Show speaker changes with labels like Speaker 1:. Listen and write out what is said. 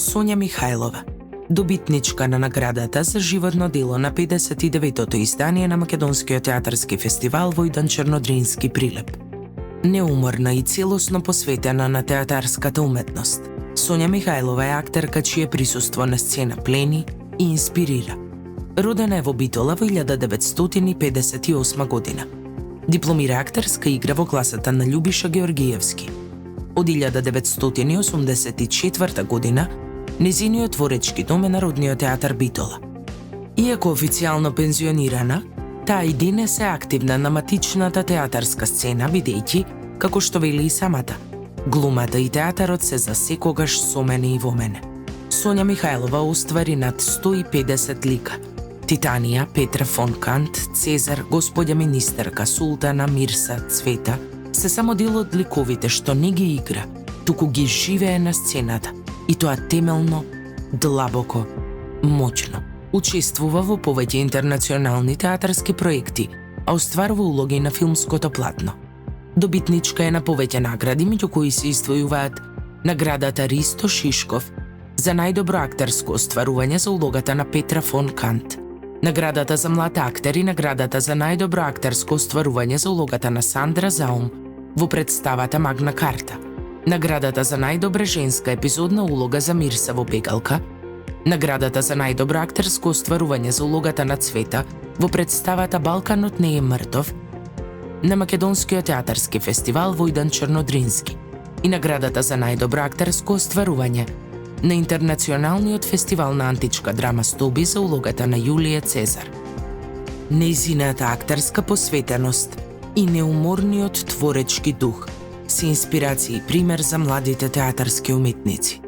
Speaker 1: Сонја Михајлова, добитничка на наградата за животно дело на 59-тото издание на Македонскиот театарски фестивал Војдан Чернодрински Прилеп. Неуморна и целосно посветена на театарската уметност, Сонја Михајлова е актерка чие присуство на сцена плени и инспирира. Родена е во Битола во 1958 година. Дипломира актерска игра во класата на Љубиша Георгиевски. Од 1984 година незиниот творечки дом е Народниот театар Битола. Иако официјално пензионирана, таа и денес е активна на матичната театарска сцена, бидејќи, како што вели и самата, глумата и театарот се за секогаш со мене и во мене. Сонја Михајлова оствари над 150 лика. Титанија, Петра фон Кант, Цезар, Господја министерка, Султана, Мирса, Цвета, се само дел од ликовите што не ги игра, туку ги живее на сцената, и тоа темелно, длабоко, моќно. Учествува во повеќе интернационални театарски проекти, а остварува улоги на филмското платно. Добитничка е на повеќе награди, меѓу кои се издвојуваат наградата Ристо Шишков за најдобро актерско остварување за улогата на Петра фон Кант, наградата за млад актер и наградата за најдобро актерско остварување за улогата на Сандра Заум во представата Магна Карта, наградата за најдобра женска епизодна улога за Мирса во Бегалка, наградата за најдобро актерско остварување за улогата на Цвета во представата Балканот не е мртов на Македонскиот театарски фестивал Војдан Чернодрински и наградата за најдобро актерско остварување на Интернационалниот фестивал на античка драма Стоби за улогата на Јулије Цезар. Нејзината актерска посветеност и неуморниот творечки дух се инспирација и пример за младите театарски уметници.